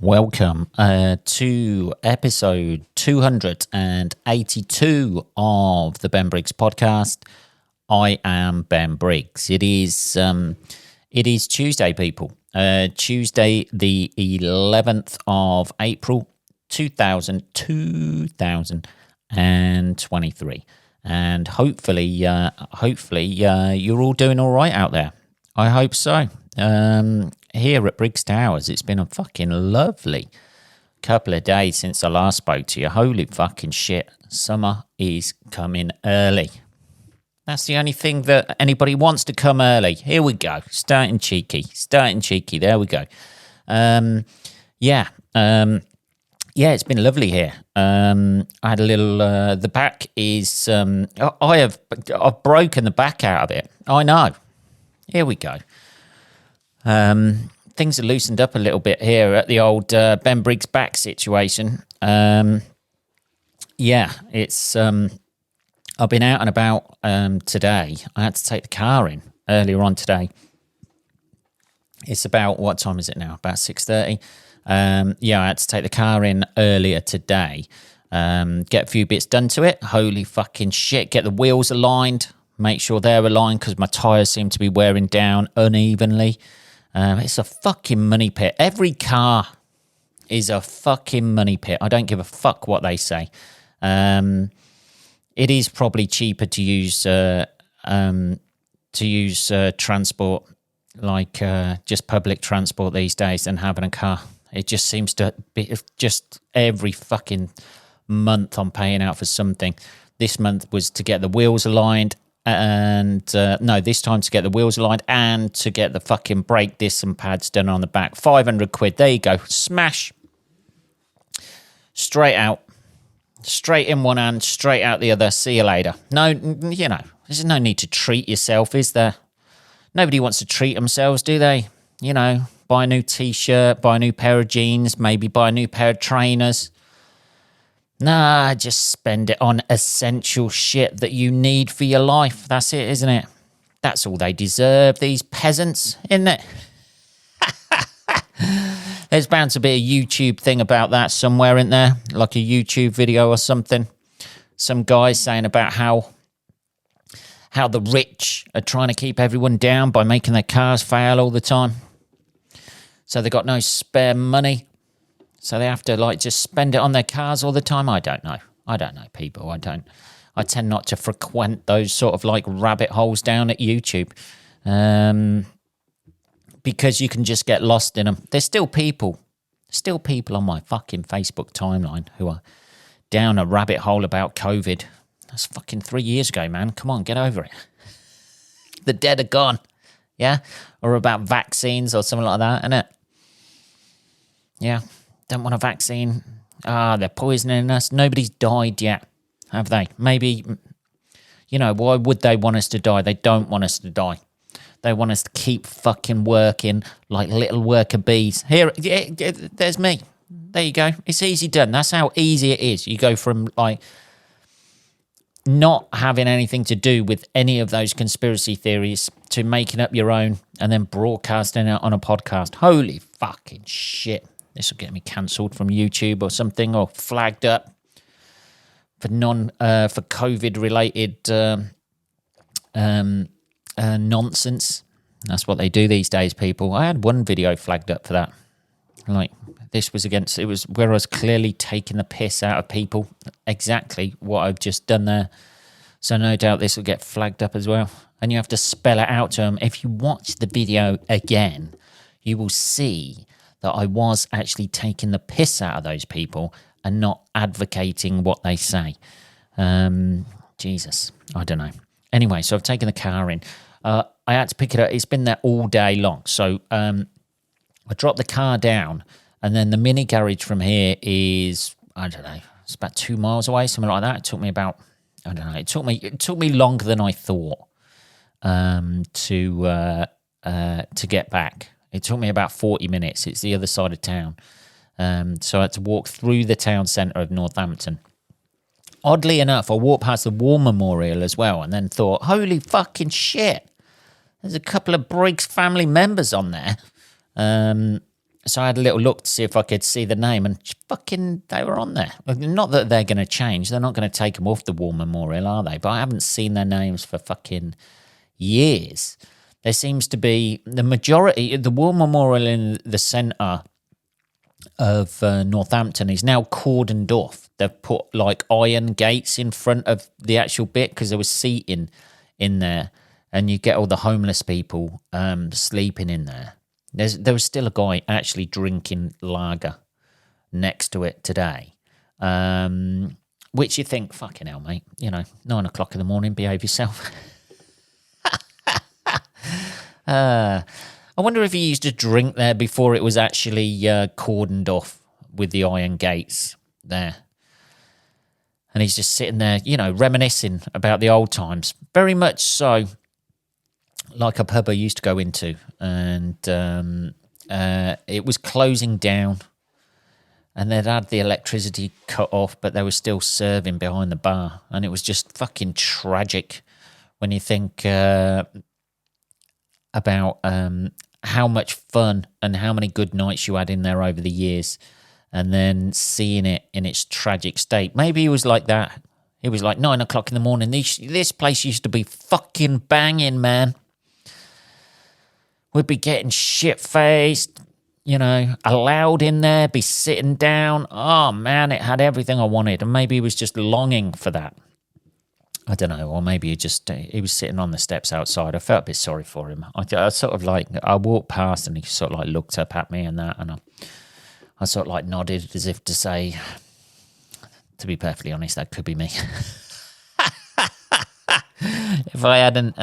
welcome to episode 282 of the Ben Briggs podcast. I am Ben Briggs. It is Tuesday, people. Tuesday, the 11th of April, 2023. And hopefully, you're all doing all right out there. I hope so. Here at Briggs Towers, it's been a fucking lovely couple of days since I last spoke to you. Holy fucking shit. Summer is coming early. That's the only thing that anybody wants to come early. Here we go. Starting cheeky. There we go. It's been lovely here. I had a little, the back is, I've broken the back out of it. I know. Here we go. Things are loosened up a little bit here at the old Ben Briggs back situation. It's I've been out and about today. I had to take the car in earlier on today. It's about, what time is it now? About 6:30. I had to take the car in earlier today. Get a few bits done to it. Holy fucking shit. Get the wheels aligned. Make sure they're aligned because my tyres seem to be wearing down unevenly. It's a fucking money pit. Every car is a fucking money pit. I don't give a fuck what they say. It is probably cheaper to use transport, like just public transport these days, than having a car. It just seems to be just every fucking month I'm paying out for something. This month was to get the wheels aligned. This time to get the wheels aligned and to get the fucking brake discs and pads done on the back. 500 quid. There you go. Smash. Straight out. Straight in one hand, straight out the other. See you later. No, there's no need to treat yourself, is there? Nobody wants to treat themselves, do they? Buy a new t-shirt, buy a new pair of jeans, maybe buy a new pair of trainers. Nah, just spend it on essential shit that you need for your life. That's it, isn't it? That's all they deserve, these peasants, isn't it? There's bound to be a YouTube thing about that somewhere in there, like a YouTube video or something. Some guy saying about how the rich are trying to keep everyone down by making their cars fail all the time. So they've got no spare money. So they have to just spend it on their cars all the time. I don't know, people. I tend not to frequent those sort of rabbit holes down at YouTube, because you can just get lost in them. There's still people on my fucking Facebook timeline who are down a rabbit hole about COVID. That's fucking 3 years ago, man. Come on, get over it. The dead are gone, yeah? Or about vaccines or something like that, innit? Yeah. Don't want a vaccine. They're poisoning us. Nobody's died yet, have they? Maybe, why would they want us to die? They don't want us to die. They want us to keep fucking working like little worker bees. Here, there's me. There you go. It's easy done. That's how easy it is. You go from not having anything to do with any of those conspiracy theories to making up your own and then broadcasting it on a podcast. Holy fucking shit. This will get me cancelled from YouTube or something, or flagged up for COVID related nonsense. That's what they do these days, people. I had one video flagged up for that. It was where I was clearly taking the piss out of people. Exactly what I've just done there. So no doubt this will get flagged up as well. And you have to spell it out to them. If you watch the video again, you will see that I was actually taking the piss out of those people and not advocating what they say. Jesus, I don't know. Anyway, so I've taken the car in. I had to pick it up. It's been there all day long. So I dropped the car down, and then the mini garage from here is, I don't know, it's about 2 miles away, something like that. It took me about, I don't know, it took me longer than I thought to get back. It took me about 40 minutes. It's the other side of town. So I had to walk through the town centre of Northampton. Oddly enough, I walked past the War Memorial as well, and then thought, holy fucking shit, there's a couple of Briggs family members on there. So I had a little look to see if I could see the name, and fucking they were on there. Not that they're going to change. They're not going to take them off the War Memorial, are they? But I haven't seen their names for fucking years. There seems to be the majority. The War Memorial in the centre of Northampton is now cordoned off. They've put like iron gates in front of the actual bit because there was seating in there, and you get all the homeless people sleeping in there. There was still a guy actually drinking lager next to it today, which you think, fucking hell, mate, 9 o'clock in the morning, behave yourself. I wonder if he used to drink there before it was actually cordoned off with the iron gates there. And he's just sitting there, reminiscing about the old times. Very much so like a pub I used to go into. And it was closing down. And they'd had the electricity cut off, but they were still serving behind the bar. And it was just fucking tragic when you think about how much fun and how many good nights you had in there over the years, and then seeing it in its tragic state. Maybe it was like that. It was like 9 o'clock in the morning. This place used to be fucking banging, man. We'd be getting shit-faced, allowed in there, be sitting down. Oh, man, it had everything I wanted. And maybe he was just longing for that. I don't know, or maybe he was sitting on the steps outside. I felt a bit sorry for him. I sort of I walked past and he sort of looked up at me and that, and I sort of nodded as if to say, to be perfectly honest, that could be me. If I hadn't,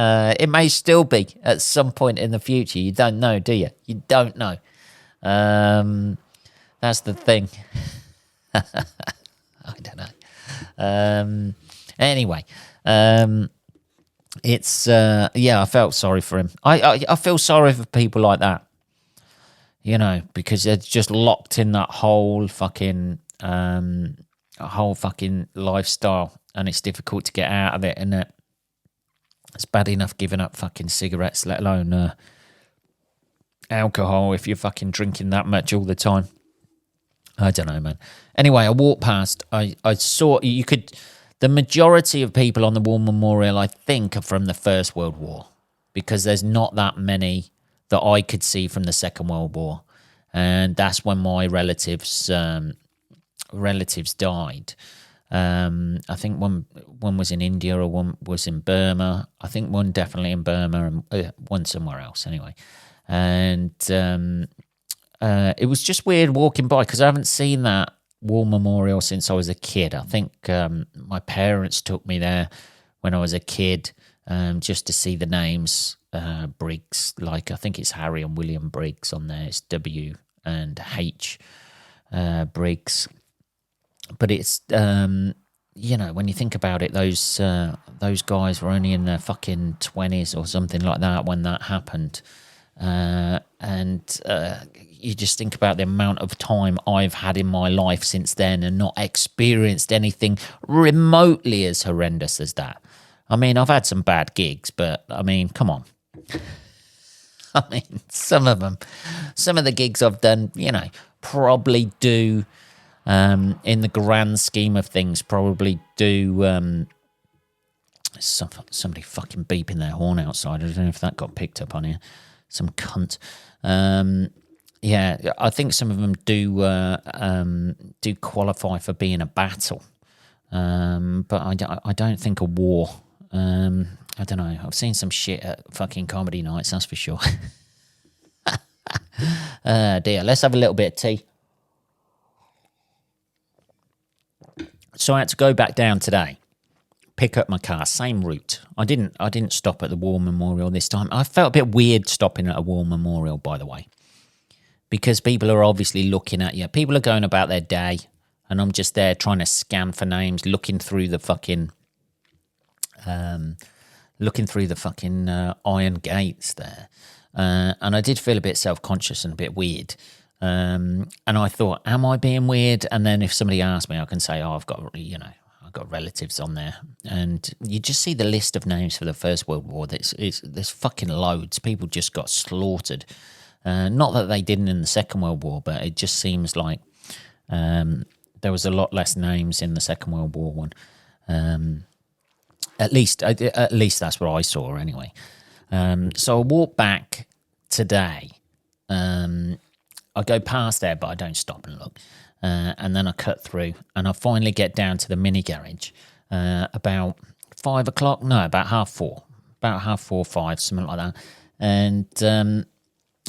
it may still be at some point in the future. You don't know, do you? You don't know. That's the thing. I don't know. Anyway, it's I felt sorry for him. I feel sorry for people like that, because they're just locked in that whole fucking lifestyle, and it's difficult to get out of it. And it's bad enough giving up fucking cigarettes, let alone alcohol if you're fucking drinking that much all the time. I don't know, man. Anyway, I walked past. I saw you could. The majority of people on the War Memorial, I think, are from the First World War, because there's not that many that I could see from the Second World War, and that's when my relatives died. I think one was in India, or one was in Burma. I think one definitely in Burma, and one somewhere else. Anyway, and it was just weird walking by because I haven't seen that War Memorial since I was a kid. I think my parents took me there when I was a kid, just to see the names. Briggs, I think it's Harry and William Briggs on there. It's W and H Briggs. But it's when you think about it, those guys were only in their fucking 20s or something like that when that happened. And you just think about the amount of time I've had in my life since then and not experienced anything remotely as horrendous as that. I mean, I've had some bad gigs, but I mean, come on. I mean, some of the gigs I've done, probably do, in the grand scheme of things, probably do. Somebody fucking beeping their horn outside. I don't know if that got picked up on here. Some cunt. I think some of them do qualify for being a battle, but I don't think a war. I don't know. I've seen some shit at fucking comedy nights, that's for sure. Dear, let's have a little bit of tea. So I had to go back down today, pick up my car, same route. I didn't stop at the War Memorial this time. I felt a bit weird stopping at a War Memorial, by the way, because people are obviously looking at you. People are going about their day, and I'm just there trying to scan for names, looking through the fucking iron gates there. And I did feel a bit self-conscious and a bit weird. And I thought, am I being weird? And then if somebody asks me, I can say, I've got relatives on there. And you just see the list of names for the First World War. There's fucking loads. People just got slaughtered. Not that they didn't in the Second World War, but it just seems like there was a lot less names in the Second World War one. At least that's what I saw anyway. So I walk back today. I go past there, but I don't stop and look. And then I cut through, and I finally get down to the mini garage about 5 o'clock. No, about 4:30. About 4:30, 5, something like that. And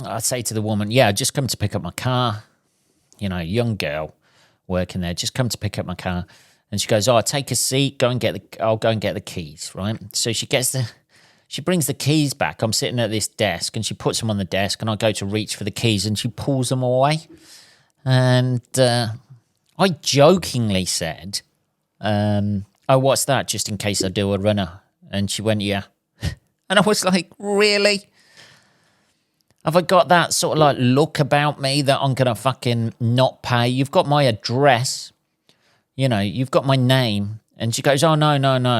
I say to the woman, "Yeah, I just come to pick up my car." You know, young girl working there, just come to pick up my car. And she goes, "Oh, take a seat. I'll go and get the keys." Right. So she brings the keys back. I'm sitting at this desk, and she puts them on the desk, and I go to reach for the keys, and she pulls them away. And I jokingly said, "Oh, what's that? Just in case I do a runner." And she went, "Yeah." And I was like, "Really? Have I got that sort of like look about me that I'm going to fucking not pay? You've got my address, you know, you've got my name." And she goes, "Oh, no,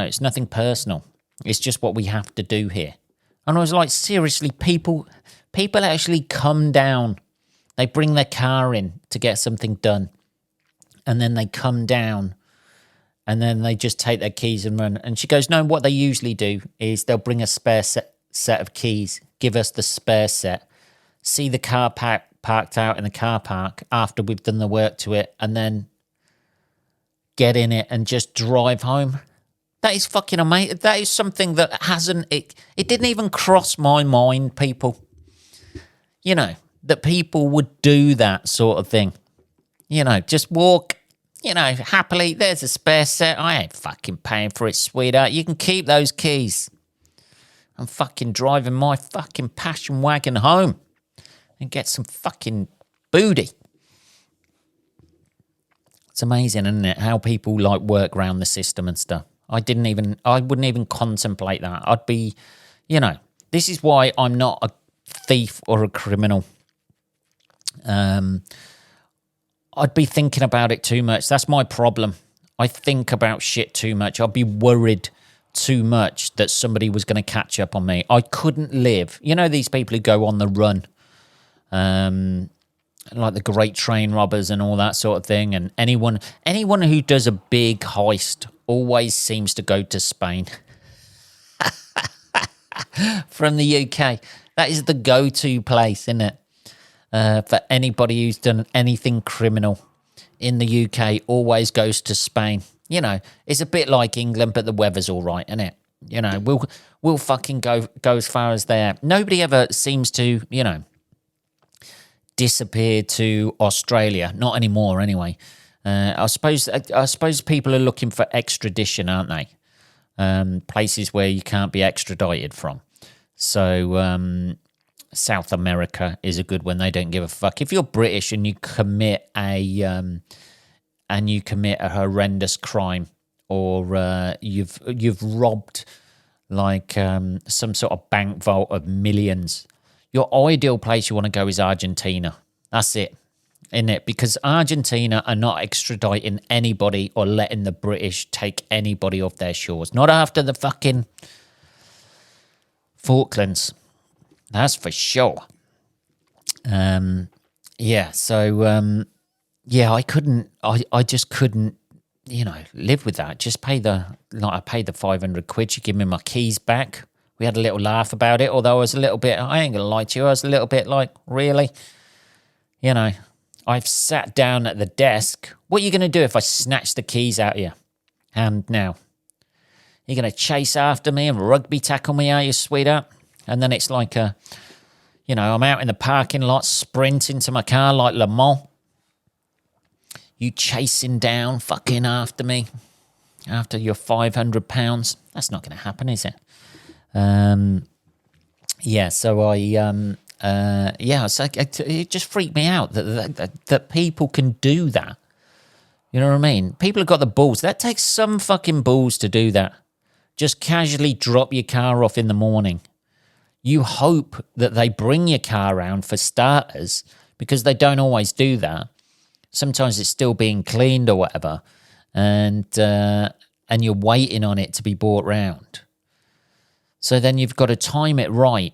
it's nothing personal. It's just what we have to do here." And I was like, seriously, people actually come down. They bring their car in to get something done. And then they come down and then they just take their keys and run. And she goes, "No, what they usually do is they'll bring a spare set of keys, give us the spare set, see the car parked out in the car park after we've done the work to it, and then get in it and just drive home." That is fucking amazing. That is something that it didn't even cross my mind, people. You know, that people would do that sort of thing. You know, just walk, you know, happily. "There's a spare set. I ain't fucking paying for it, sweetheart. You can keep those keys. I'm fucking driving my fucking passion wagon home and get some fucking booty." It's amazing, isn't it? How people like work around the system and stuff. I wouldn't even contemplate that. I'd be, you know, this is why I'm not a thief or a criminal. I'd be thinking about it too much. That's my problem. I think about shit too much. I'd be worried too much that somebody was going to catch up on me. I couldn't live. You know, these people who go on the run, like the great train robbers and all that sort of thing. And anyone who does a big heist always seems to go to Spain from the UK. That is the go-to place, isn't it? For anybody who's done anything criminal in the UK, always goes to Spain. You know, it's a bit like England, but the weather's all right, isn't it? You know, we'll fucking go as far as there. Nobody ever seems to, you know, disappear to Australia. Not anymore, anyway. I suppose people are looking for extradition, aren't they? Places where you can't be extradited from. So South America is a good one. They don't give a fuck. If you're British and you commit a horrendous crime, or you've robbed like some sort of bank vault of millions, your ideal place you want to go is Argentina. That's it. In it, because Argentina are not extraditing anybody or letting the British take anybody off their shores. Not after the fucking Falklands. That's for sure. Yeah, so I just couldn't, you know, live with that. Just I paid the 500 quid. She gave me my keys back. We had a little laugh about it, although I was a little bit, I ain't gonna lie to you, I was a little bit like, really? You know, I've sat down at the desk. What are you going to do if I snatch the keys out of your hand now? You're going to chase after me and rugby tackle me, are you, sweetheart? And then it's like I'm out in the parking lot sprinting to my car like Le Mans. You chasing down fucking after me after your £500. That's not going to happen, is it? Yeah, so it just freaked me out that people can do that. You know what I mean? People have got the balls. That takes some fucking balls to do that. Just casually drop your car off in the morning. You hope that they bring your car around for starters, because they don't always do that. Sometimes it's still being cleaned or whatever, and you're waiting on it to be brought round. So then you've got to time it right.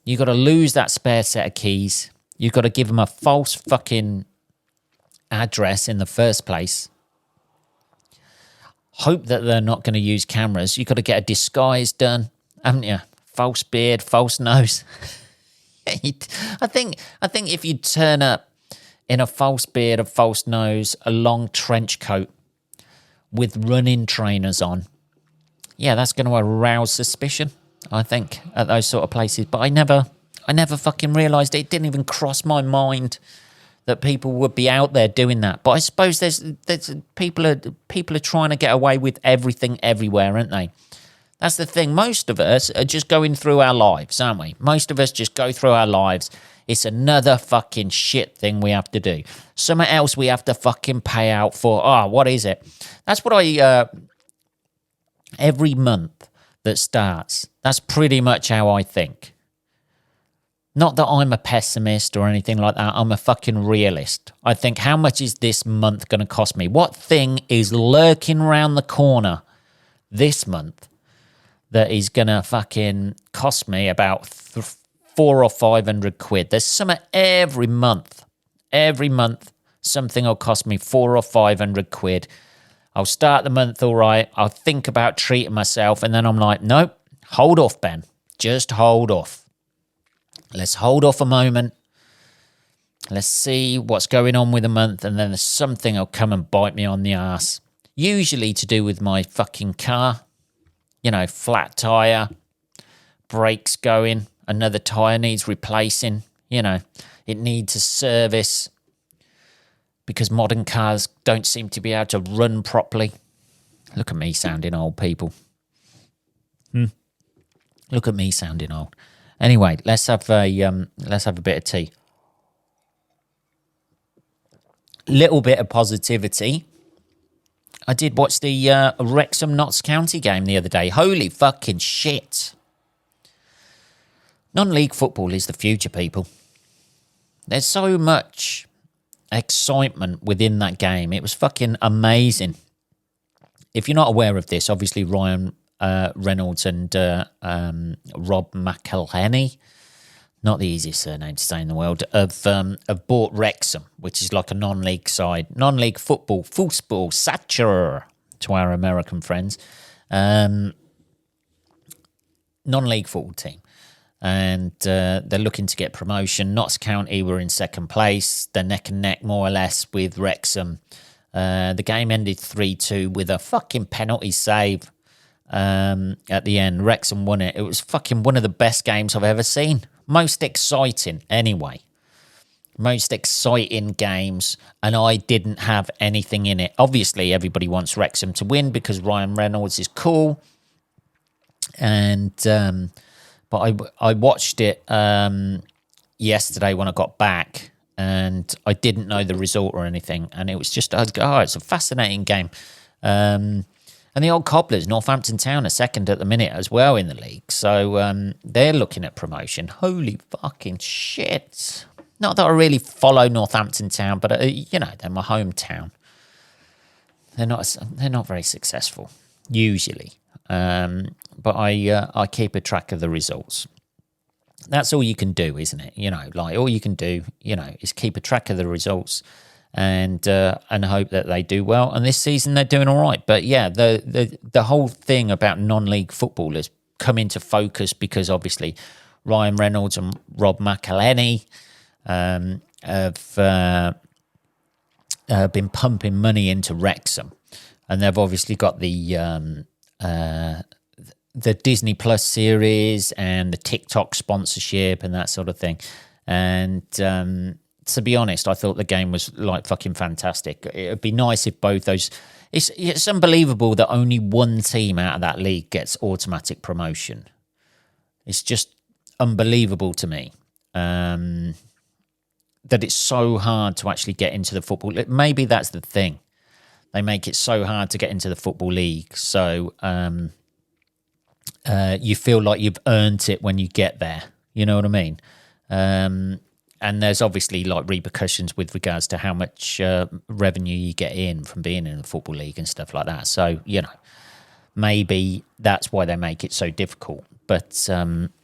You got to lose that spare set of keys. You've got to give them a false fucking address in the first place. Hope that they're not going to use cameras. You've got to get a disguise done, haven't you? False beard, false nose. I think if you turn up in a false beard, a false nose, a long trench coat with running trainers on, yeah, that's going to arouse suspicion, I think, at those sort of places. But I never fucking realised it. It didn't even cross my mind that people would be out there doing that. But I suppose there's people are trying to get away with everything everywhere, aren't they? That's the thing. Most of us are just going through our lives, aren't we? Most of us just go through our lives. It's another fucking shit thing we have to do. Something else we have to fucking pay out for. Oh, what is it? That's what every month that starts, that's pretty much how I think. Not that I'm a pessimist or anything like that. I'm a fucking realist. I think, how much is this month going to cost me? What thing is lurking around the corner this month that is going to fucking cost me about 400 or 500 quid? There's something every month. Every month, something will cost me 400 or 500 quid. I'll start the month all right. I'll think about treating myself. And then I'm like, nope, hold off, Ben. Just hold off. Let's hold off a moment. Let's see what's going on with the month. And then there's something will come and bite me on the ass. Usually to do with my fucking car. You know, flat tyre, brakes going, another tyre needs replacing. You know, it needs a service because modern cars don't seem to be able to run properly. Look at me sounding old, people. Look at me sounding old. Anyway, let's have a bit of tea. Little bit of positivity. I did watch the Wrexham Notts County game the other day. Holy fucking shit. Non-league football is the future, people. There's so much excitement within that game. It was fucking amazing. If you're not aware of this, obviously Ryan Reynolds and Rob McElhenney, not the easiest surname to say in the world, have bought Wrexham, which is like a non-league side. Non-league football, soccer to our American friends. Non-league football team. And they're looking to get promotion. Notts County were in second place. They're neck and neck, more or less, with Wrexham. The game ended 3-2 with a fucking penalty save at the end. Wrexham won it. It was fucking one of the best games I've ever seen. Most exciting, anyway. Most exciting games, and I didn't have anything in it. Obviously, everybody wants Wrexham to win because Ryan Reynolds is cool. And but I watched it yesterday when I got back, and I didn't know the result or anything. And it was just, it's a fascinating game. And the old Cobblers, Northampton Town, are second at the minute as well in the league. So they're looking at promotion. Holy fucking shit. Not that I really follow Northampton Town, but, you know, they're my hometown. They're not very successful, usually. But I keep a track of the results. That's all you can do, isn't it? You know, like all you can do, you know, is keep a track of the results and hope that they do well. And this season they're doing all right. But yeah, the whole thing about non-league football has come into focus because obviously Ryan Reynolds and Rob McElhenney have been pumping money into Wrexham, and they've obviously got the Disney Plus series and the TikTok sponsorship and that sort of thing. And to be honest, I thought the game was like fucking fantastic. It'd be nice if both those. It's unbelievable that only one team out of that league gets automatic promotion. It's just unbelievable to me that it's so hard to actually get into the football. Maybe that's the thing. They make it so hard to get into the football league. So you feel like you've earned it when you get there. You know what I mean? And there's obviously like repercussions with regards to how much revenue you get in from being in the football league and stuff like that. So, you know, maybe that's why they make it so difficult. But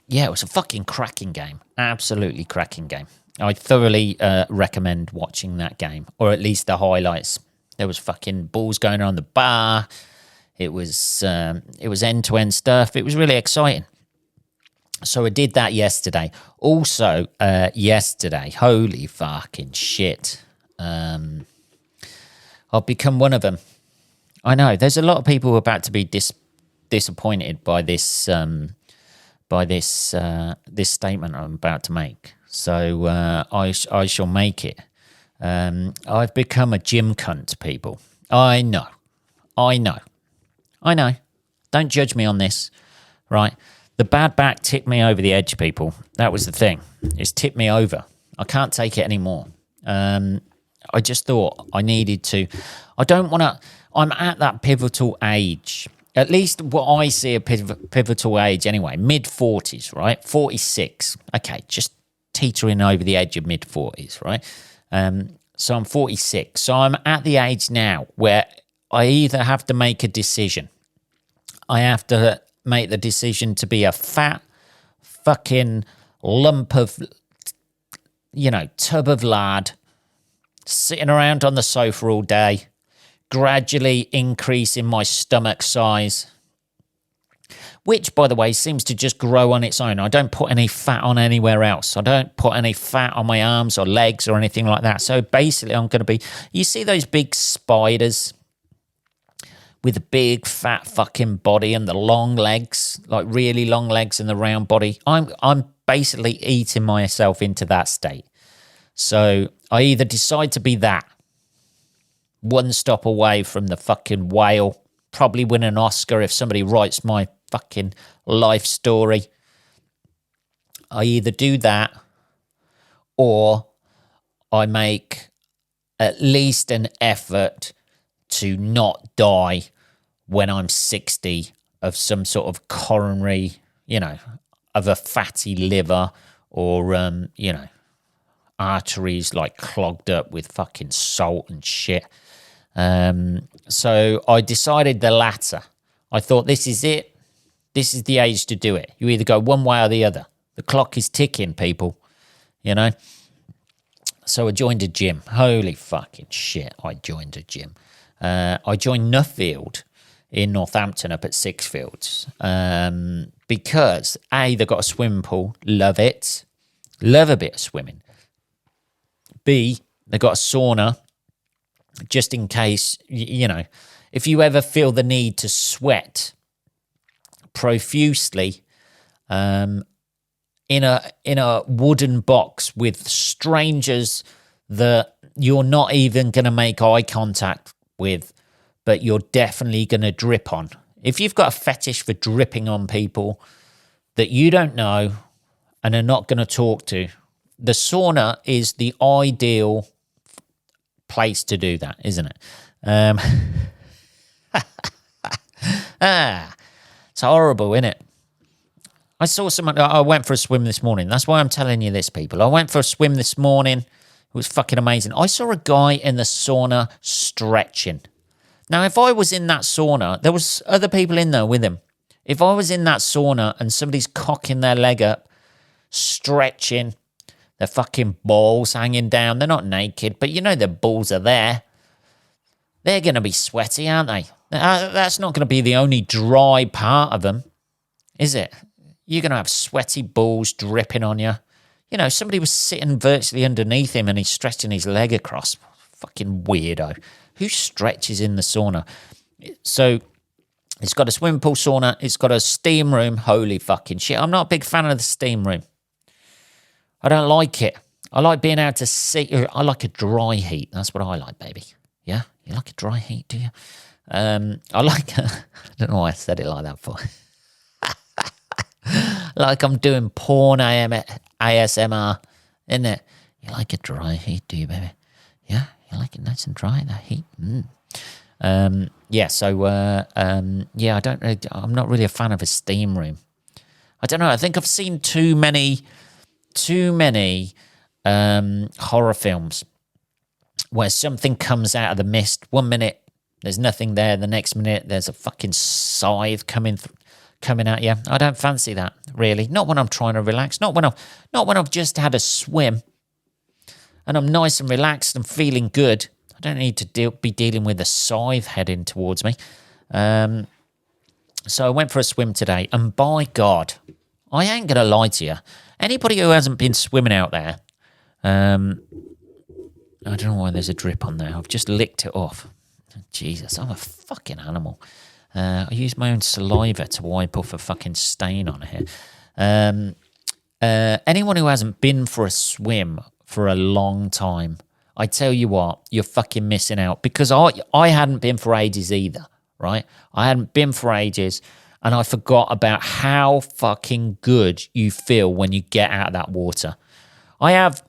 yeah, it was a fucking cracking game. Absolutely cracking game. I thoroughly recommend watching that game, or at least the highlights. There was fucking balls going on the bar. It was end-to-end stuff. It was really exciting. So I did that yesterday. Also, yesterday, holy fucking shit. I've become one of them. I know. There's a lot of people who are about to be disappointed by this statement I'm about to make. So I shall make it. I've become a gym cunt, people. I know. Don't judge me on this, right? The bad back tipped me over the edge, people. That was the thing. It's tipped me over. I can't take it anymore. I just thought I needed to. I don't want to. I'm at that pivotal age. At least what I see a pivotal age anyway. Mid-40s, right? 46. Okay, just teetering over the edge of mid-40s, right? So I'm 46. So I'm at the age now where I either have to make a decision. I have to make the decision to be a fat fucking lump of, tub of lard sitting around on the sofa all day, gradually increasing my stomach size, which, by the way, seems to just grow on its own. I don't put any fat on anywhere else. I don't put any fat on my arms or legs or anything like that. So basically, I'm going to be... You see those big spiders with the big fat fucking body and the long legs, like really long legs and the round body? I'm basically eating myself into that state. So I either decide to be that, one stop away from the fucking whale, probably win an Oscar if somebody writes my fucking life story. I either do that or I make at least an effort to not die when I'm 60 of some sort of coronary, of a fatty liver or, arteries like clogged up with fucking salt and shit. So I decided the latter. I thought, this is it. This is the age to do it. You either go one way or the other. The clock is ticking, people, So I joined a gym. Holy fucking shit, I joined a gym. I joined Nuffield in Northampton up at Sixfields because, A, they've got a swimming pool. Love it. Love a bit of swimming. B, they've got a sauna just in case, if you ever feel the need to sweat profusely in a wooden box with strangers that you're not even going to make eye contact with, but you're definitely going to drip on. If you've got a fetish for dripping on people that you don't know and are not going to talk to, the sauna is the ideal place to do that, isn't it? It's horrible, isn't it? I saw someone. I went for a swim this morning. That's why I'm telling you this, people. I went for a swim this morning. It was fucking amazing. I saw a guy in the sauna stretching. Now, if I was in that sauna, there was other people in there with him. If I was in that sauna and somebody's cocking their leg up, stretching, their fucking balls hanging down, they're not naked, but their balls are there. They're going to be sweaty, aren't they? That's not going to be the only dry part of them, is it? You're going to have sweaty balls dripping on you. Somebody was sitting virtually underneath him and he's stretching his leg across. Fucking weirdo. Who stretches in the sauna? So it's got a swimming pool sauna. It's got a steam room. Holy fucking shit. I'm not a big fan of the steam room. I don't like it. I like being able to see. I like a dry heat. That's what I like, baby. Yeah? You like a dry heat, do you? I like... I don't know why I said it like that for. Like I'm doing porn ASMR, isn't it? You like a dry heat, do you, baby? Yeah? You like it nice and dry, that heat? I don't really... I'm not really a fan of a steam room. I don't know. I think I've seen too many horror films where something comes out of the mist. 1 minute there's nothing there, the next minute there's a fucking scythe coming coming at you. I don't fancy that, really. Not when I'm trying to relax. Not when I've just had a swim and I'm nice and relaxed and feeling good. I don't need to be dealing with a scythe heading towards me. So I went for a swim today, and by God, I ain't going to lie to you. Anybody who hasn't been swimming out there, I don't know why there's a drip on there. I've just licked it off. Jesus, I'm a fucking animal. I use my own saliva to wipe off a fucking stain on here. Anyone who hasn't been for a swim for a long time, I tell you what, you're fucking missing out. Because I hadn't been for ages either, right? I hadn't been for ages, and I forgot about how fucking good you feel when you get out of that water. I have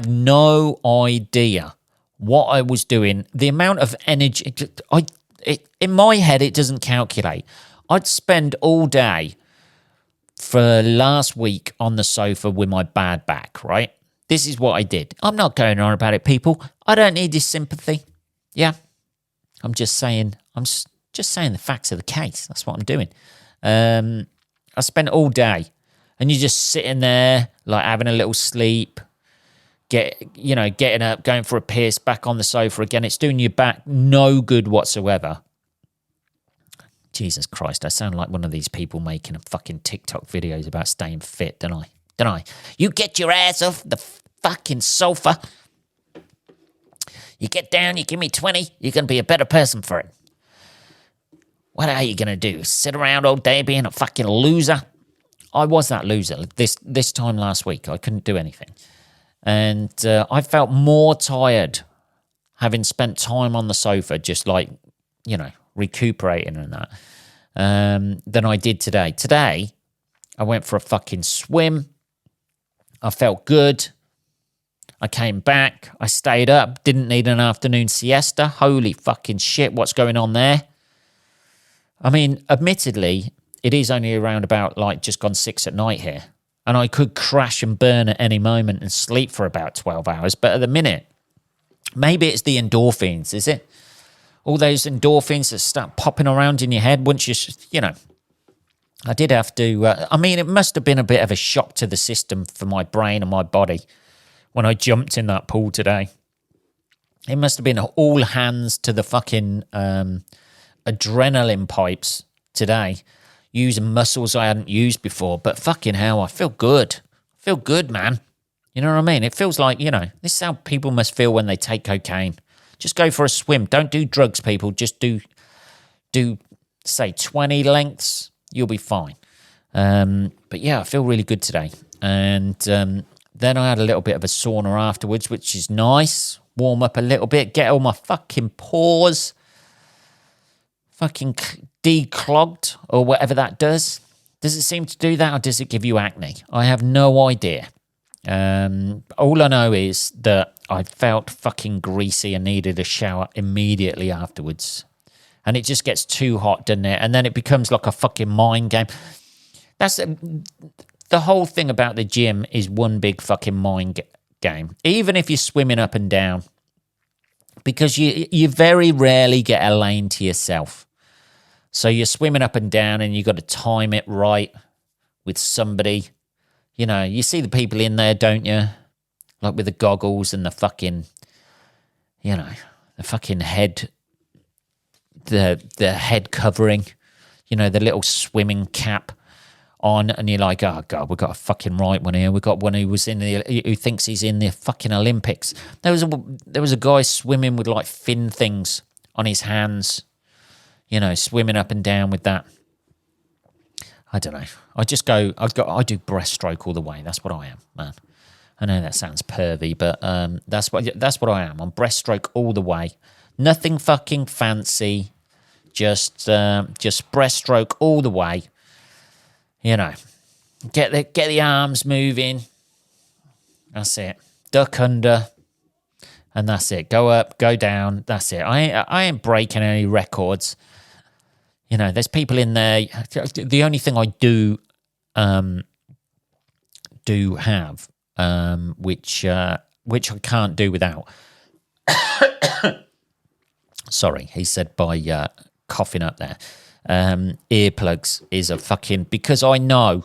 no idea what I was doing. The amount of energy, in my head, it doesn't calculate. I'd spend all day for last week on the sofa with my bad back, right? This is what I did. I'm not going on about it, people. I don't need this sympathy. Yeah, I'm just saying the facts of the case. That's what I'm doing. I spent all day, and you're just sitting there, like having a little sleep, getting up, going for a piss, back on the sofa again. It's doing your back no good whatsoever. Jesus Christ, I sound like one of these people making a fucking TikTok videos about staying fit, don't I? You get your ass off the fucking sofa. You get down, you give me 20, you're going to be a better person for it. What are you going to do? Sit around all day being a fucking loser? I was that loser this time last week. I couldn't do anything. And I felt more tired having spent time on the sofa, just like, recuperating and that, than I did today. Today, I went for a fucking swim. I felt good. I came back. I stayed up. Didn't need an afternoon siesta. Holy fucking shit, what's going on there? I mean, admittedly, it is only around about, just gone 6 at night here. And I could crash and burn at any moment and sleep for about 12 hours. But at the minute, maybe it's the endorphins, is it? All those endorphins that start popping around in your head once I did have to, it must have been a bit of a shock to the system for my brain and my body when I jumped in that pool today. It must have been all hands to the fucking adrenaline pipes today, using muscles I hadn't used before. But fucking hell, I feel good. I feel good, man. You know what I mean? It feels like, this is how people must feel when they take cocaine. Just go for a swim. Don't do drugs, people. Just do say 20 lengths. You'll be fine. But yeah, I feel really good today. And then I had a little bit of a sauna afterwards, which is nice. Warm up a little bit. Get all my fucking pores fucking declogged or whatever that does. Does it seem to do that, or does it give you acne? I have no idea. All I know is that I felt fucking greasy and needed a shower immediately afterwards. And it just gets too hot, doesn't it? And then it becomes like a fucking mind game. That's the whole thing about the gym is one big fucking mind game. Even if you're swimming up and down, because you very rarely get a lane to yourself. So you're swimming up and down, and you got to time it right with somebody. You see the people in there, don't you? Like with the goggles and the fucking, the fucking head, the head covering, the little swimming cap on, and you're like, oh God, we've got a fucking right one here. We've got one who thinks he's in the fucking Olympics. There was a guy swimming with like fin things on his hands, swimming up and down with that. I don't know. I do breaststroke all the way. That's what I am, man. I know that sounds pervy, but that's what I am. I'm breaststroke all the way. Nothing fucking fancy. Just breaststroke all the way. Get the arms moving. That's it. Duck under, and that's it. Go up, go down. That's it. I ain't breaking any records. There's people in there. The only thing I do have, which I can't do without. Sorry, he said by coughing up there. Earplugs is a fucking... Because I know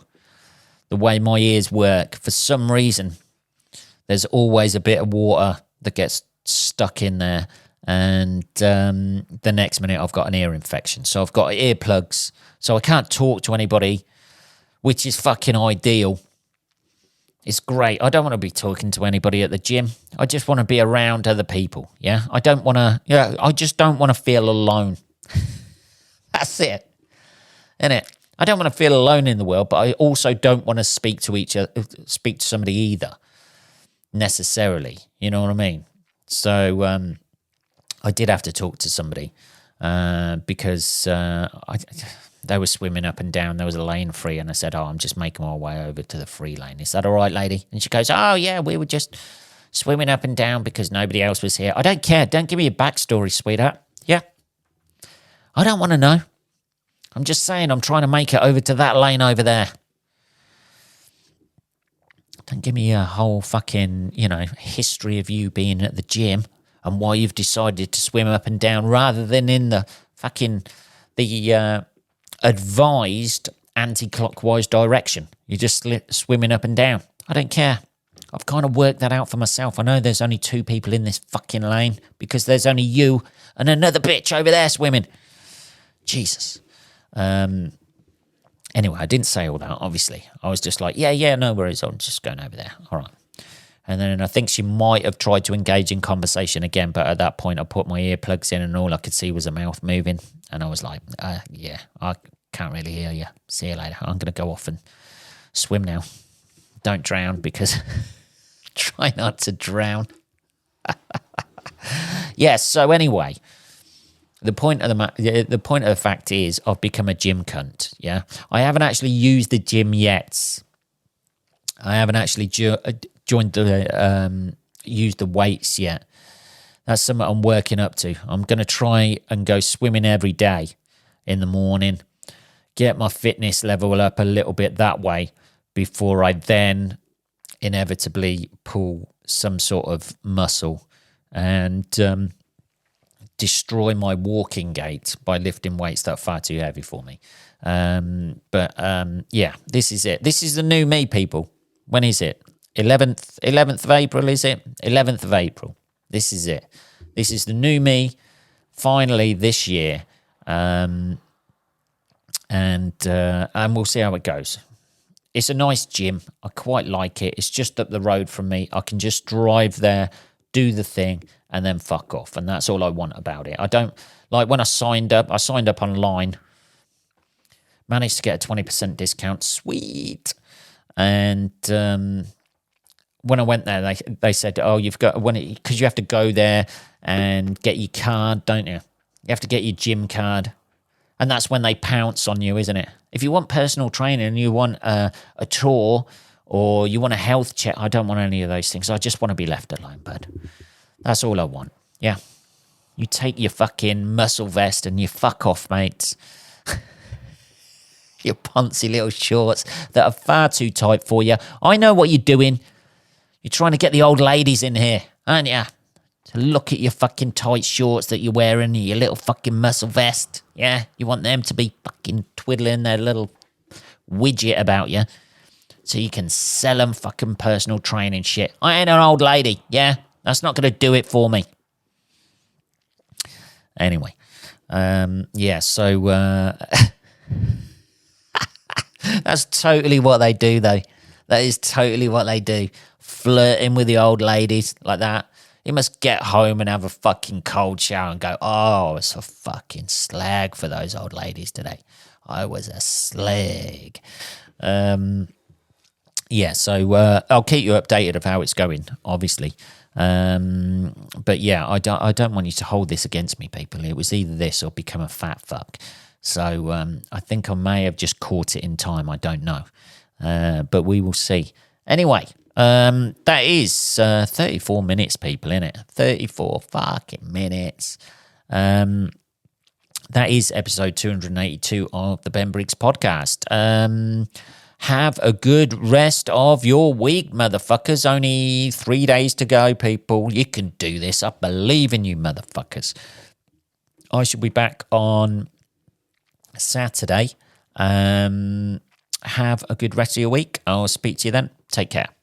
the way my ears work, for some reason, there's always a bit of water that gets stuck in there. And the next minute I've got an ear infection. So I've got earplugs. So I can't talk to anybody, which is fucking ideal. It's great. I don't want to be talking to anybody at the gym. I just want to be around other people. Yeah. I just don't want to feel alone. That's it. Innit? I don't want to feel alone in the world, but I also don't want to speak to somebody either, necessarily. You know what I mean? So I did have to talk to somebody because they were swimming up and down. There was a lane free, and I said, I'm just making my way over to the free lane. Is that all right, lady? And she goes, oh, yeah, we were just swimming up and down because nobody else was here. I don't care. Don't give me a backstory, sweetheart. Yeah. I don't want to know. I'm just saying I'm trying to make it over to that lane over there. Don't give me a whole fucking, history of you being at the gym and why you've decided to swim up and down rather than in the advised anti-clockwise direction. You're just swimming up and down. I don't care. I've kind of worked that out for myself. I know there's only 2 people in this fucking lane because there's only you and another bitch over there swimming. Jesus. Anyway, I didn't say all that, obviously. I was just like, yeah, no worries. I'm just going over there. All right. And then I think she might have tried to engage in conversation again, but at that point I put my earplugs in and all I could see was a mouth moving. And I was like, yeah, I can't really hear you. See you later. I'm going to go off and swim now. Don't drown because try not to drown. Yes, so anyway, the point of the fact is I've become a gym cunt, yeah? I haven't actually used the gym yet. I haven't actually used the weights yet. That's something I'm working up to. I'm going to try and go swimming every day in the morning, get my fitness level up a little bit that way before I then inevitably pull some sort of muscle and destroy my walking gait by lifting weights that are far too heavy for me. Yeah, this is it. This is the new me, people. When is it? 11th of April, is it? 11th of April. This is it. This is the new me, finally this year. And we'll see how it goes. It's a nice gym. I quite like it. It's just up the road from me. I can just drive there, do the thing, and then fuck off. And that's all I want about it. I don't, like when I signed up online, managed to get a 20% discount. Sweet. And when I went there, they said, oh, you've got, because you have to go there and get your card, don't you? You have to get your gym card. And that's when they pounce on you, isn't it? If you want personal training and you want a tour or you want a health check, I don't want any of those things. I just want to be left alone, bud. That's all I want. Yeah. You take your fucking muscle vest and you fuck off, mates. Your poncy little shorts that are far too tight for you. I know what you're doing. You're trying to get the old ladies in here, aren't you? To look at your fucking tight shorts that you're wearing and your little fucking muscle vest. Yeah, you want them to be fucking twiddling their little widget about you so you can sell them fucking personal training shit. I ain't an old lady, yeah? That's not going to do it for me. Anyway, yeah, so that's totally what they do, though. That is totally what they do. Flirting with the old ladies like that. You must get home and have a fucking cold shower and go, oh, it's a fucking slag for those old ladies today. I was a slag. Yeah, so I'll keep you updated of how it's going, obviously. But yeah, I don't want you to hold this against me, people. It was either this or become a fat fuck. So I think I may have just caught it in time. I don't know. But we will see. Anyway, that is 34 minutes, people, innit? 34 fucking minutes. That is episode 282 of the Ben Briggs podcast. Have a good rest of your week, motherfuckers. Only 3 days to go, people. You can do this. I believe in you, motherfuckers. I shall be back on Saturday. Have a good rest of your week. I'll speak to you then. Take care.